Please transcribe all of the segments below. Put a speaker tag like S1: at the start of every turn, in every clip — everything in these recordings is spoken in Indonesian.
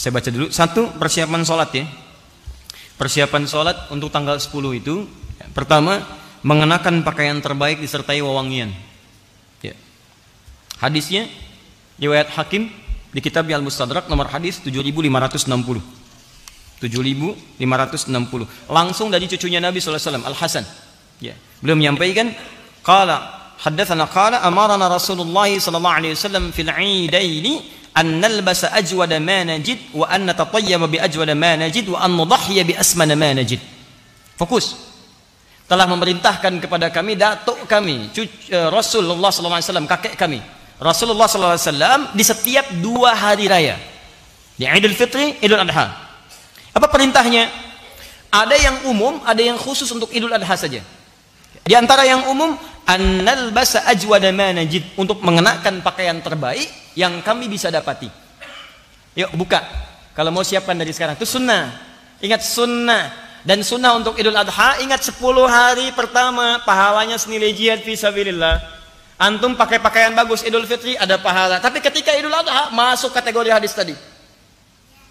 S1: Saya baca dulu. Satu, persiapan sholat ya. Persiapan sholat untuk tanggal 10 itu, pertama, mengenakan pakaian terbaik disertai wewangian. Ya. Hadisnya riwayat Hakim di kitab Al-Mustadrak nomor hadis 7560. 7560. Langsung dari cucunya Nabi sallallahu alaihi wasallam, Al-Hasan. Ya. Beliau menyampaikan, qala haddatsana qala amarana Rasulullah sallallahu alaihi wasallam fil 'idaini an nalbasa ajwada ma najid wa an natatayyaba bi ajwada ma najid wa an nudhhiya bi asmana ma najid. Fokus. Telah memerintahkan kepada kami datuk kami, Rasulullah sallallahu alaihi wasallam, kakek kami, Rasulullah sallallahu alaihi wasallam, di setiap 2 hari raya. Di Idul Fitri, Idul Adha. Apa perintahnya? Ada yang umum, ada yang khusus untuk Idul Adha saja. Di antara yang umum, annal basa ajwada ma najid, untuk mengenakan pakaian terbaik yang kami bisa dapati. Yuk buka. Kalau mau siapkan dari sekarang. Itu sunnah. Ingat sunnah. Dan sunnah untuk Idul Adha, ingat 10 hari pertama pahalanya senilai jihad fi sabilillah. Antum pakai pakaian bagus Idul Fitri ada pahala. Tapi ketika Idul Adha masuk kategori hadis tadi.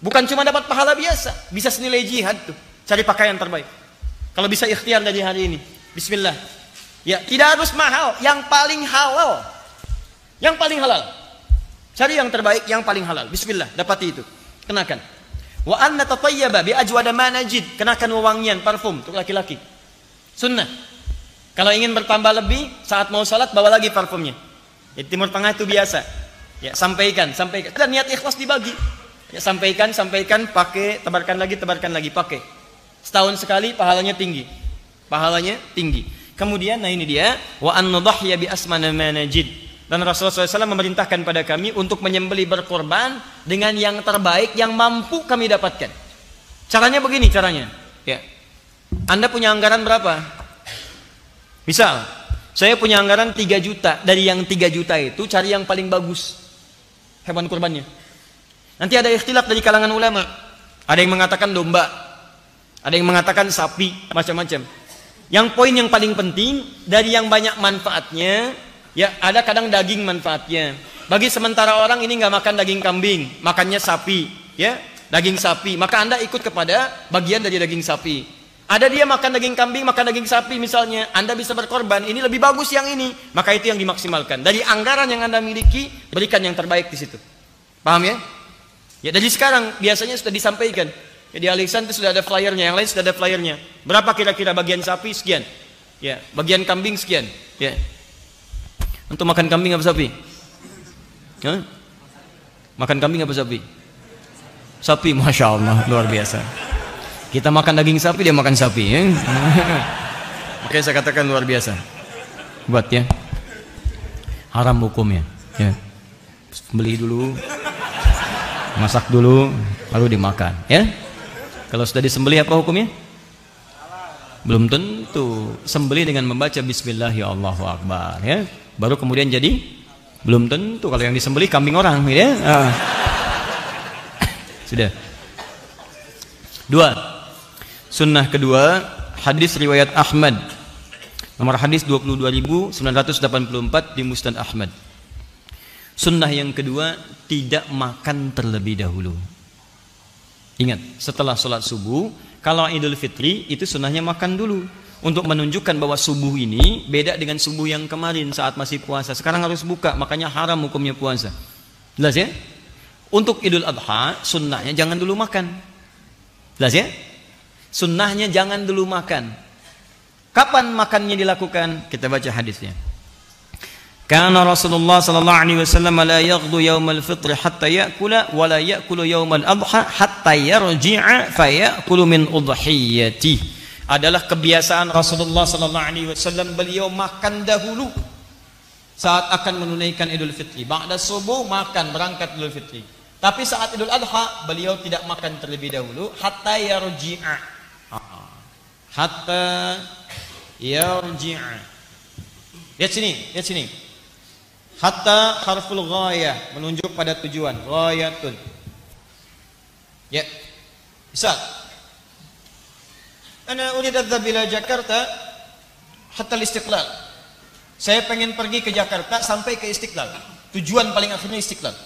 S1: Bukan cuma dapat pahala biasa, bisa senilai jihad tuh. Cari pakaian terbaik. Kalau bisa ikhtiar dari hari ini. Bismillah. Ya, tidak harus mahal, yang paling halal. Yang paling halal. Cari yang terbaik, yang paling halal. Bismillah, dapati itu. Kenakan. Wa anna tatayyaba bi ajwada ma najid. Kenakan wewangian parfum untuk laki-laki. Sunnah. Kalau ingin bertambah lebih, saat mau salat bawa lagi parfumnya. Di Timur Tengah itu biasa. Ya, sampaikan. Dan niat ikhlas dibagi. Ya, sampaikan, pakai, tebarkan lagi, pakai. Setahun sekali pahalanya tinggi. Kemudian, nah ini dia, wa an nudhhiya bi asmana ma najid. Dan Rasulullah SAW memerintahkan pada kami untuk menyembelih berkorban dengan yang terbaik yang mampu kami dapatkan. Caranya begini, ya. Anda punya anggaran berapa? Misal, saya punya anggaran 3 juta. Dari yang 3 juta itu cari yang paling bagus hewan kurbannya. Nanti ada ikhtilaf dari kalangan ulama. Ada yang mengatakan domba, ada yang mengatakan sapi, macam-macam. Yang poin yang paling penting dari yang banyak manfaatnya, ya ada kadang daging manfaatnya. Bagi sementara orang ini nggak makan daging kambing, makannya sapi, ya daging sapi. Maka Anda ikut kepada bagian dari daging sapi. Ada dia makan daging kambing, makan daging sapi misalnya, Anda bisa berkorban. Ini lebih bagus yang ini, maka itu yang dimaksimalkan. Dari anggaran yang Anda miliki, berikan yang terbaik di situ. Paham ya? Ya dari sekarang biasanya sudah disampaikan. Ya, di Al-Ihsan itu sudah ada flyernya, yang lain sudah ada flyernya. Berapa kira-kira bagian sapi sekian? Ya, bagian kambing sekian. Ya. Untuk makan kambing apa sapi? Hah? Makan kambing apa sapi? Sapi, masya Allah, luar biasa. Kita makan daging sapi, dia makan sapi. Ya? Makanya saya katakan luar biasa. Buat ya. Haram hukumnya. Ya. Beli dulu. Masak dulu lalu dimakan ya. Kalau sudah disembelih apa hukumnya? Belum tentu. Sembelih dengan membaca bismillah ya Allahu akbar ya. Baru kemudian jadi belum tentu kalau yang disembelih kambing orang ya. Sudah. 2. Sunnah kedua, hadis riwayat Ahmad. Nomor hadis 22.984 di Musnad Ahmad. Sunnah yang kedua, tidak makan terlebih dahulu. Ingat, setelah sholat subuh, kalau Idul Fitri itu sunnahnya makan dulu. Untuk menunjukkan bahwa subuh ini beda dengan subuh yang kemarin saat masih puasa. Sekarang harus buka, makanya haram hukumnya puasa. Jelas ya? Untuk Idul Adha, sunnahnya jangan dulu makan. Jelas ya? Sunnahnya jangan dulu makan. Kapan makannya dilakukan? Kita baca hadisnya. Karena Rasulullah sallallahu alaihi wasallam la yaghdu yaumal fitr hatta ya'kula wa la ya'kulu yaumal adha hatta yarji'a fa ya'kulu min udhiyati. Adalah kebiasaan Rasulullah sallallahu alaihi wasallam, beliau makan dahulu saat akan menunaikan Idul Fitri. Ba'da subuh makan, berangkat Idul Fitri. Tapi saat Idul Adha beliau tidak makan terlebih dahulu hatta yarji'a. Hatta yarji'a. Lihat sini. Hatta harful ghayah, menunjuk pada tujuan. Ghayatun. Ya. Bisa. Ana urid adhhab ila Jakarta hatta al-Istiqlal. Saya pengen pergi ke Jakarta sampai ke Istiqlal. Tujuan paling akhirnya Istiqlal.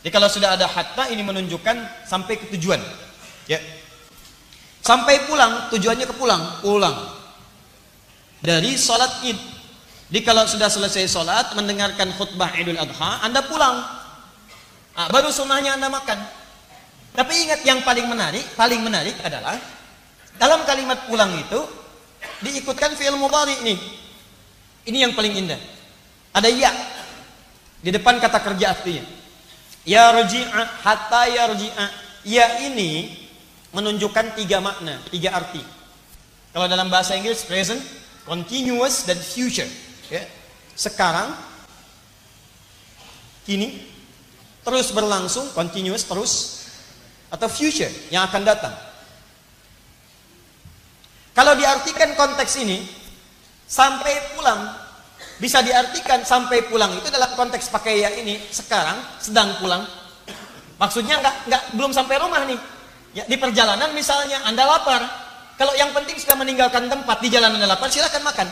S1: Jadi kalau sudah ada hatta, ini menunjukkan sampai ke tujuan. Ya. Sampai pulang, tujuannya ke pulang dari sholat id. Jadi kalau sudah selesai sholat, mendengarkan khutbah Idul Adha, Anda pulang. Baru sunnahnya Anda makan. Tapi ingat, yang paling menarik adalah dalam kalimat pulang itu diikutkan fi'il mudhari nih. Ini yang paling indah. Ada ya di depan kata kerja artinya. Ya rji'a, hatta yarji'a. Ya ini menunjukkan 3 makna, 3 arti. Kalau dalam bahasa Inggris present, continuous, dan future. Ya. Sekarang, kini, terus berlangsung, continuous, terus, atau future, yang akan datang. Kalau diartikan konteks ini, sampai pulang, bisa diartikan sampai pulang itu dalam konteks pakai ya ini, sekarang, sedang pulang. Maksudnya belum sampai rumah nih. Ya, di perjalanan misalnya Anda lapar. Kalau yang penting sudah meninggalkan tempat, di jalan Anda lapar, silakan makan.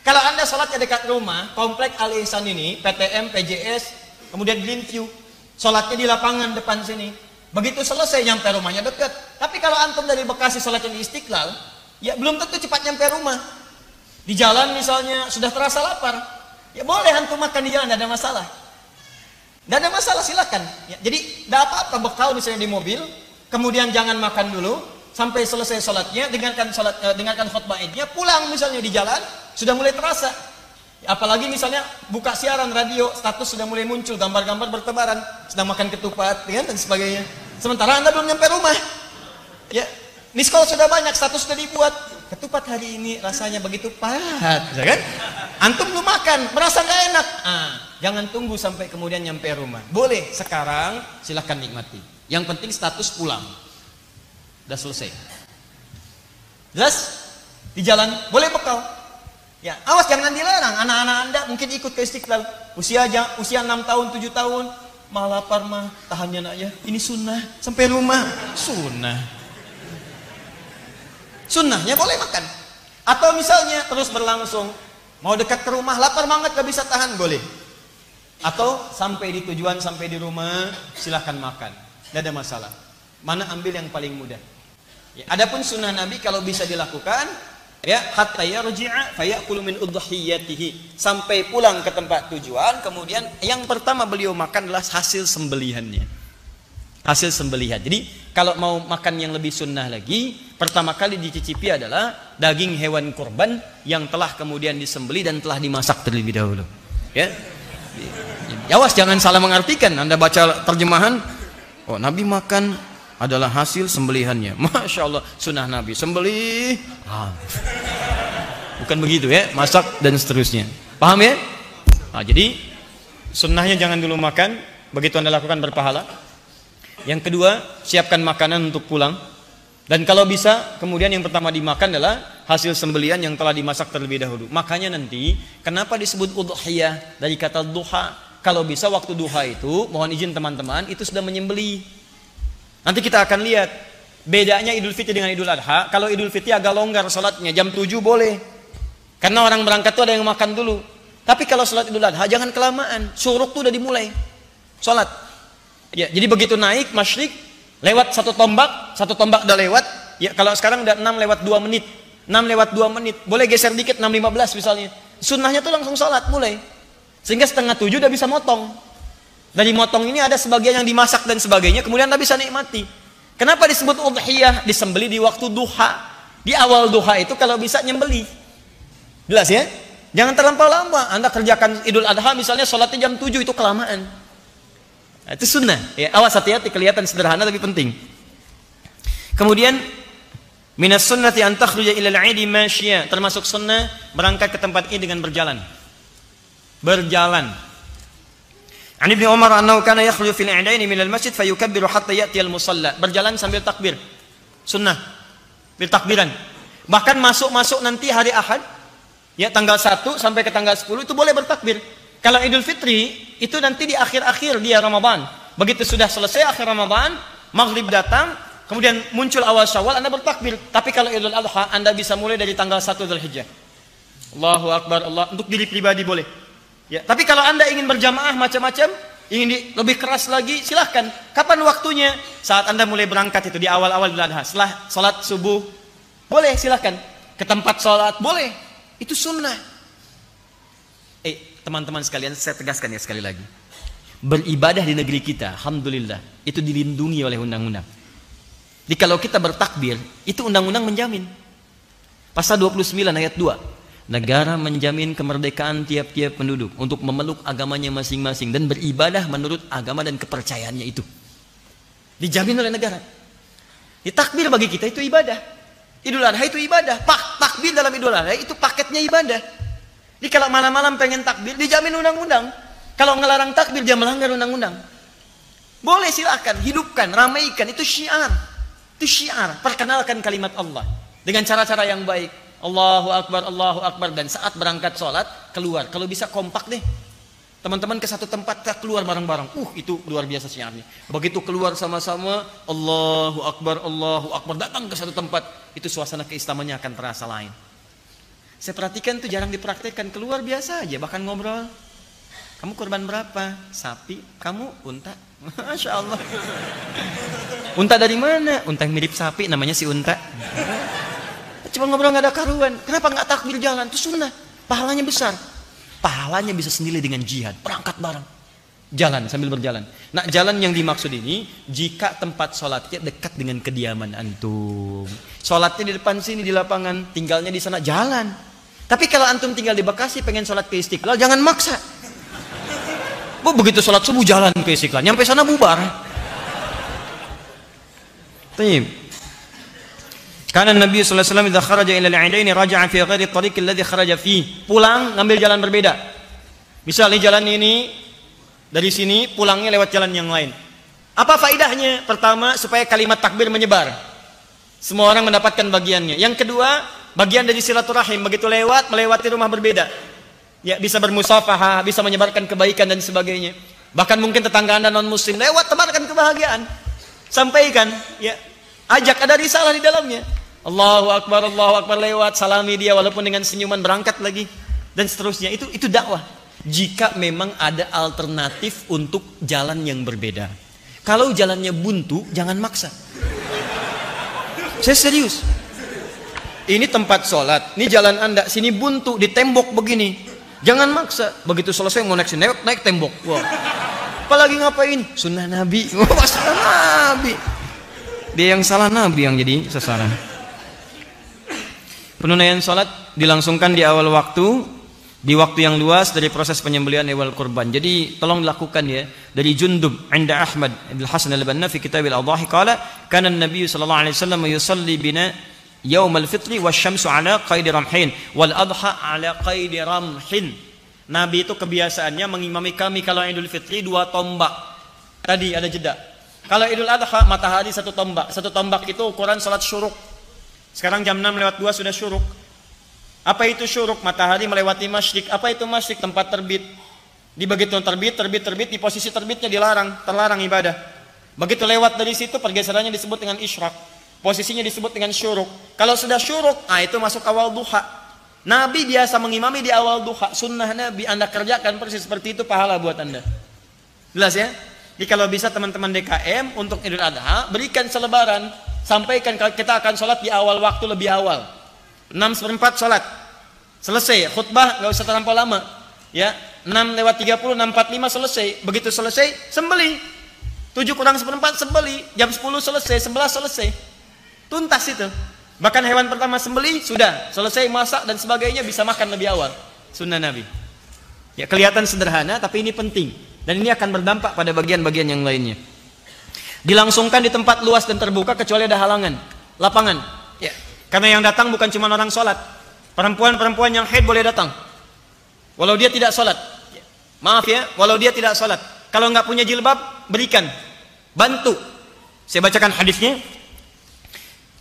S1: Kalau Anda sholatnya dekat rumah, komplek Al Ihsan ini, PTM, PJS, kemudian Greenview, sholatnya di lapangan depan sini. Begitu selesai nyampe rumahnya dekat. Tapi kalau antum dari Bekasi sholatnya di Istiqlal, ya belum tentu cepat nyampe rumah. Di jalan misalnya sudah terasa lapar, ya boleh antum makan di jalan, tidak ada masalah. Tidak ada masalah, silakan. Ya, jadi tidak apa-apa bekal misalnya di mobil, kemudian jangan makan dulu sampai selesai sholatnya, dengarkan khutbah idnya, pulang misalnya di jalan sudah mulai terasa. Ya, apalagi misalnya buka siaran radio, status sudah mulai muncul, gambar-gambar bertebaran, sedang makan ketupat, ya, dan sebagainya. Sementara Anda belum nyampe rumah. Ya, miss call sudah banyak, status sudah dibuat. Ketupat hari ini rasanya begitu pahat, ya kan? Antum belum makan, merasa nggak enak. Jangan tunggu sampai kemudian nyampe rumah. Boleh sekarang, silahkan nikmati. Yang penting status pulang. Udah selesai. Jelas? Di jalan boleh bekal. Ya, awas jangan dilarang. Anak-anak Anda mungkin ikut ke Istiqlal. Usia 6 tahun, 7 tahun. Mah lapar mah, tahannya nak ya. Ini sunnah. Sampai rumah, sunnah. Sunnahnya boleh makan. Atau misalnya terus berlangsung. Mau dekat ke rumah, lapar banget gak bisa tahan, boleh. Atau sampai di tujuan, sampai di rumah, silahkan makan. Tidak ada masalah. Mana ambil yang paling mudah. Ya, adapun sunnah Nabi kalau bisa dilakukan, ya, hatta yarji'a fayakulu min udhiyatihi, sampai pulang ke tempat tujuan, kemudian yang pertama beliau makan adalah hasil sembelihannya. Hasil sembelihan. Jadi kalau mau makan yang lebih sunnah lagi, pertama kali dicicipi adalah daging hewan kurban yang telah kemudian disembelih dan telah dimasak terlebih dahulu. Ya. Awas jangan salah mengartikan. Anda baca terjemahan, oh Nabi makan adalah hasil sembelihannya. Masya Allah, sunnah Nabi sembelih. Bukan begitu ya, masak dan seterusnya. Paham ya? Jadi sunnahnya jangan dulu makan, begitu Anda lakukan berpahala. Yang kedua, siapkan makanan untuk pulang. Dan kalau bisa, kemudian yang pertama dimakan adalah hasil sembelihan yang telah dimasak terlebih dahulu. Makanya nanti, kenapa disebut udhiyah dari kata duha? Kalau bisa waktu duha itu, mohon izin teman-teman, itu sudah menyembelih. Nanti kita akan lihat bedanya Idul Fitri dengan Idul Adha. Kalau Idul Fitri agak longgar sholatnya, jam 7 boleh. Karena orang berangkat tuh ada yang makan dulu. Tapi kalau sholat Idul Adha jangan kelamaan. Syuruk tuh udah dimulai. Sholat. Ya, jadi begitu naik masyrik, lewat satu tombak udah lewat. Ya, kalau sekarang udah 6 lewat 2 menit. 6 lewat 2 menit. Boleh geser dikit 6.15 misalnya. Sunnahnya tuh langsung sholat mulai. Sehingga setengah 7 udah bisa motong. Dari motong ini ada sebagian yang dimasak dan sebagainya, kemudian Anda bisa nikmati. Kenapa disebut udhiyah? Disembeli di waktu duha. Di awal duha itu kalau bisa nyembeli. Jelas ya? Jangan terlampau lama. Anda kerjakan Idul Adha misalnya sholatnya jam 7 itu kelamaan. Itu sunnah. Ya, awas hati-hati, kelihatan sederhana tapi penting. Kemudian minas sunnati an takhruja ila al-'idi masyiya, termasuk sunnah berangkat ke tempat ini dengan berjalan. Berjalan. An Ibnu Umar annahu kana yakhruju fil 'idaini min al-masjid fayukabbiru hatta ya'ti al-musalla. Berjalan sambil takbir. Sunnah. Bertakbiran. Bahkan masuk nanti hari Ahad, ya tanggal 1 sampai ke tanggal 10 itu boleh bertakbir. Kalau Idul Fitri itu nanti di akhir-akhir dia Ramadan. Begitu sudah selesai akhir Ramadan, maghrib datang, kemudian muncul awal Syawal, Anda bertakbir. Tapi kalau Idul Adha Anda bisa mulai dari tanggal 1 Dzulhijjah. Allahu Akbar, Allah, untuk diri pribadi boleh. Ya, tapi kalau Anda ingin berjamaah macam-macam, Ingin lebih keras lagi, silahkan. Kapan waktunya? Saat Anda mulai berangkat itu di awal-awal Idul Adha, setelah sholat subuh, boleh silahkan. Ke tempat sholat, boleh. Itu sunnah. Teman-teman sekalian, saya tegaskan ya sekali lagi. Beribadah di negeri kita, alhamdulillah, itu dilindungi oleh undang-undang. Jadi kalau kita bertakbir, itu undang-undang menjamin. Pasal 29 ayat 2. Negara menjamin kemerdekaan tiap-tiap penduduk untuk memeluk agamanya masing-masing dan beribadah menurut agama dan kepercayaannya itu. Dijamin oleh negara. Takbir bagi kita itu ibadah. Idul Adha itu ibadah. Takbir dalam Idul Adha itu paketnya ibadah. Jadi kalau malam-malam pengen takbir, dijamin undang-undang. Kalau ngelarang takbir, dia melanggar undang-undang. Boleh, silakan, hidupkan, ramaikan. Itu syiar. Itu syiar. Perkenalkan kalimat Allah dengan cara-cara yang baik. Allahu Akbar, Allahu Akbar. Dan saat berangkat sholat, keluar. Kalau bisa kompak deh. Teman-teman ke satu tempat, kita keluar bareng-bareng. Itu luar biasa syiarnya. Begitu keluar sama-sama, Allahu Akbar, Allahu Akbar. Datang ke satu tempat, itu suasana keislamannya akan terasa lain. Saya perhatikan itu jarang dipraktekkan. Keluar biasa aja, bahkan ngobrol. Kamu kurban berapa? Sapi. Kamu unta? Masya Allah. Unta dari mana? Unta yang mirip sapi, namanya si unta. Cuma ngobrol nggak ada karuan. Kenapa nggak takbir jalan? Itu sunnah. Pahalanya besar. Pahalanya bisa senilai dengan jihad. Berangkat bareng. Jalan sambil berjalan. Nah, jalan yang dimaksud ini jika tempat sholatnya dekat dengan kediaman antum. Sholatnya di depan sini di lapangan, tinggalnya di sana, jalan. Tapi kalau antum tinggal di Bekasi pengen sholat ke Istiqlal, jangan maksa. Begitu sholat subuh jalan ke Istiqlal, nyampe sana bubar. Baik. Karena Nabi sallallahu alaihi wasallam idza kharaja ila al-'idain raja'a fi ghairi at-tariq alladhi kharaja fi. Pulang ngambil jalan berbeda. Misalnya jalan ini dari sini, pulangnya lewat jalan yang lain. Apa faedahnya? Pertama, supaya kalimat takbir menyebar. Semua orang mendapatkan bagiannya. Yang kedua, bagian dari silaturahim. Begitu lewat, melewati rumah berbeda. Ya, bisa bermusafahah, bisa menyebarkan kebaikan dan sebagainya. Bahkan mungkin tetangga Anda non muslim lewat, tebarkan kebahagiaan. Sampaikan, ya. Ajak, ada risalah di dalamnya. Allahu Akbar lewat, salami dia walaupun dengan senyuman, berangkat lagi dan seterusnya. Itu dakwah. Jika memang ada alternatif untuk jalan yang berbeda. Kalau jalannya buntu, jangan maksa. Saya serius. Ini tempat sholat, ini jalan Anda, sini buntu, di tembok begini. Jangan maksa. Begitu selesai mau naik tembok. Wah. Apalagi ngapain? Sunnah Nabi. Wah, sunnah Nabi. Dia yang salah, Nabi yang jadi sasaran. Penunaian sholat dilangsungkan di awal waktu, di waktu yang luas dari proses penyembelihan hewan kurban. Jadi tolong dilakukan ya. Dari Jundub inda Ahmad Ibn Hasan al-Banna fi kitab al-Adhahi qala kana an-nabiy sallallahu alaihi wasallam yusalli bina yaum al-fitri wasyamsu ala qaidi ramhin wal adha ala qaidi ramhin. Nabi itu kebiasaannya mengimami kami kalau Idul Fitri 2 tombak. Tadi ada jeda. Kalau Idul Adha matahari 1 tombak. 1 tombak itu ukuran salat syuruk. Sekarang jam 6:02 sudah syuruk. Apa itu syuruk? Matahari melewati masyrik. Apa itu masyrik? Tempat terbit. Di begitu terbit, di posisi terbitnya terlarang ibadah. Begitu lewat dari situ, pergeserannya disebut dengan isyraq. Posisinya disebut dengan syuruk. Kalau sudah syuruk, itu masuk awal duha. Nabi biasa mengimami di awal duha. Sunnah Nabi, Anda kerjakan persis seperti itu, pahala buat Anda. Jelas ya? Jadi kalau bisa teman-teman DKM untuk Idul Adha, berikan selebaran. Sampaikan kita akan sholat di awal waktu, lebih awal. 6:04 sholat. Selesai, khutbah nggak usah terlampau lama. Ya, 6:30, 6:45 selesai. Begitu selesai, sembelih. 7:04 sembelih. Jam 10 selesai, 11 selesai. Tuntas itu. Bahkan hewan pertama sembelih sudah selesai, masak dan sebagainya, bisa makan lebih awal. Sunnah Nabi. Ya, kelihatan sederhana tapi ini penting dan ini akan berdampak pada bagian-bagian yang lainnya. Dilangsungkan di tempat luas dan terbuka kecuali ada halangan, lapangan. Ya, karena yang datang bukan cuma orang sholat. Perempuan-perempuan yang haid boleh datang. Walau dia tidak sholat. Maaf ya, walau dia tidak sholat. Kalau nggak punya jilbab, berikan, bantu. Saya bacakan hadisnya.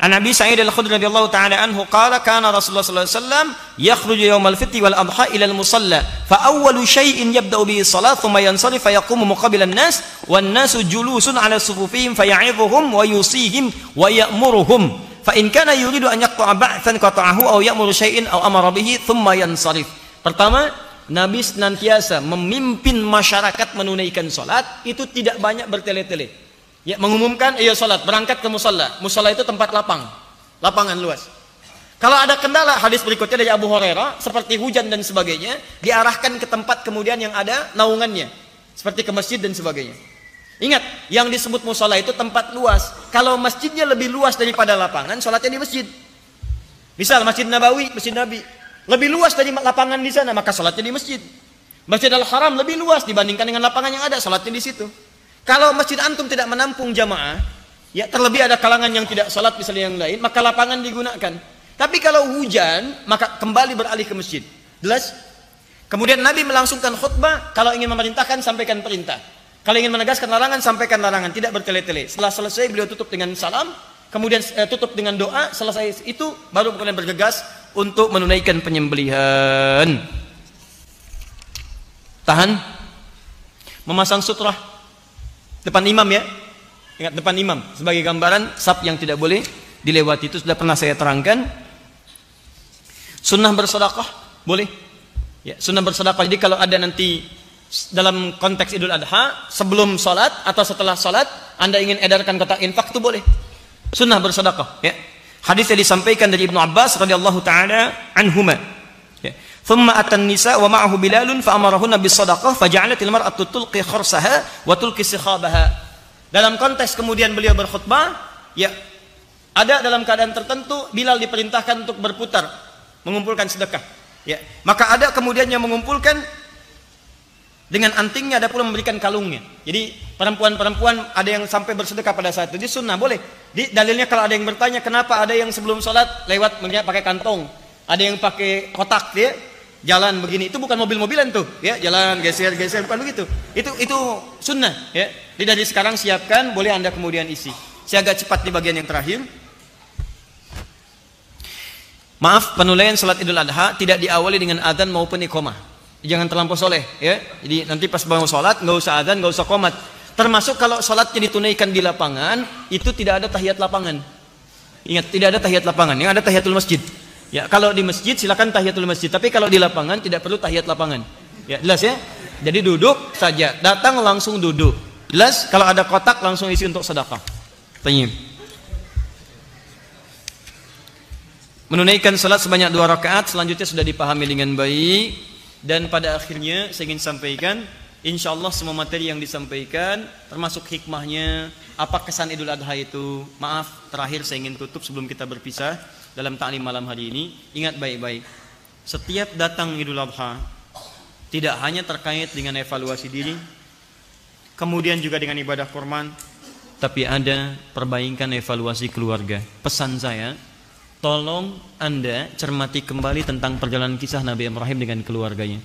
S1: An Abi Sa'id al-Khudri radhiyallahu ta'ala anhu qala kana Rasulullah sallallahu alaihi wasallam yakhruju yawmal fitri wal adha ila al-musalla fa awwalu shay'in yabda'u bihi salat thumma yansarif fa yaqumu muqabila an-nas wan nasu julusun ala sufufihim fa ya'idhuhum wa yusihim wa ya'muruhum fa in kana yuridu an yaqta'a ba'than qata'ahu aw ya'muru shay'in aw amara bihi thumma yansarif. Pertama, Nabi senantiasa memimpin masyarakat menunaikan sholat, itu tidak banyak bertele-tele. Ya, mengumumkan, iya sholat, berangkat ke musalla. Musalla itu tempat lapangan luas. Kalau ada kendala, hadis berikutnya dari Abu Hurairah, seperti hujan dan sebagainya, diarahkan ke tempat kemudian yang ada naungannya, seperti ke masjid dan sebagainya. Ingat, yang disebut musalla itu tempat luas. Kalau masjidnya lebih luas daripada lapangan, sholatnya di masjid. Misal Masjid Nabawi, Masjid Nabi, lebih luas dari lapangan di sana, maka sholatnya di masjid. Masjid Al-Haram lebih luas dibandingkan dengan lapangan yang ada, sholatnya di situ. Kalau masjid antum tidak menampung jamaah, ya terlebih ada kalangan yang tidak sholat misalnya yang lain, maka lapangan digunakan. Tapi kalau hujan, maka kembali beralih ke masjid. Jelas? Kemudian Nabi melangsungkan khutbah, kalau ingin memerintahkan sampaikan perintah. Kalau ingin menegaskan larangan, sampaikan larangan, tidak bertele-tele. Setelah selesai beliau tutup dengan salam, kemudian tutup dengan doa, selesai itu baru kemudian bergegas untuk menunaikan penyembelihan. Tahan. Memasang sutrah depan imam ya. Ingat, depan imam sebagai gambaran saf yang tidak boleh dilewati, itu sudah pernah saya terangkan. Sunnah bersedekah boleh. Ya, sunnah bersedekah. Jadi kalau ada nanti dalam konteks Idul Adha, sebelum sholat atau setelah sholat, Anda ingin edarkan kotak infak, itu boleh. Sunnah bersedekah. Ya. Hadis yang disampaikan dari Ibnu Abbas radhiyallahu taala anhuma. Ya. Thumma atan nisa wa ma'ahu Bilalun fa amarahunna bis sadaqah fa ja'alatil mar'atu tulqi kharsaha wa tulqi sikhabaha. Dalam konteks kemudian beliau berkhutbah, ya, ada dalam keadaan tertentu Bilal diperintahkan untuk berputar mengumpulkan sedekah. Ya. Maka ada kemudian yang mengumpulkan dengan antingnya, ada pula memberikan kalungnya. Jadi perempuan-perempuan ada yang sampai bersedekah pada saat itu. Jadi sunnah boleh. Dalilnya kalau ada yang bertanya kenapa ada yang sebelum sholat lewat pakai kantong, ada yang pakai kotak, ya, jalan begini. Itu bukan mobil-mobilan tuh, ya, jalan geser-geser, bukan begitu. Itu sunnah, ya. Jadi dari sekarang siapkan, boleh Anda kemudian isi. Saya agak cepat di bagian yang terakhir. Maaf, penulaian salat Idul Adha tidak diawali dengan adzan maupun iqamah. Jangan terlampau soleh, ya. Jadi nanti pas bangun sholat nggak usah adzan, nggak usah qomat. Termasuk kalau sholatnya ditunaikan di lapangan, itu tidak ada tahiyat lapangan. Ingat, tidak ada tahiyat lapangan. Yang ada tahiyatul masjid. Ya, kalau di masjid silakan tahiyatul masjid. Tapi kalau di lapangan tidak perlu tahiyat lapangan. Ya, jelas ya. Jadi duduk saja, datang langsung duduk. Jelas. Kalau ada kotak langsung isi untuk sedekah. Tayyib. Menunaikan salat sebanyak 2 rakaat selanjutnya sudah dipahami dengan baik. Dan pada akhirnya saya ingin sampaikan, insya Allah semua materi yang disampaikan termasuk hikmahnya, apa kesan Idul Adha itu. Maaf, terakhir saya ingin tutup sebelum kita berpisah dalam ta'lim malam hari ini. Ingat baik-baik, setiap datang Idul Adha tidak hanya terkait dengan evaluasi diri, kemudian juga dengan ibadah kurban, tapi ada perbaikan evaluasi keluarga. Pesan saya, tolong Anda cermati kembali tentang perjalanan kisah Nabi Ibrahim dengan keluarganya.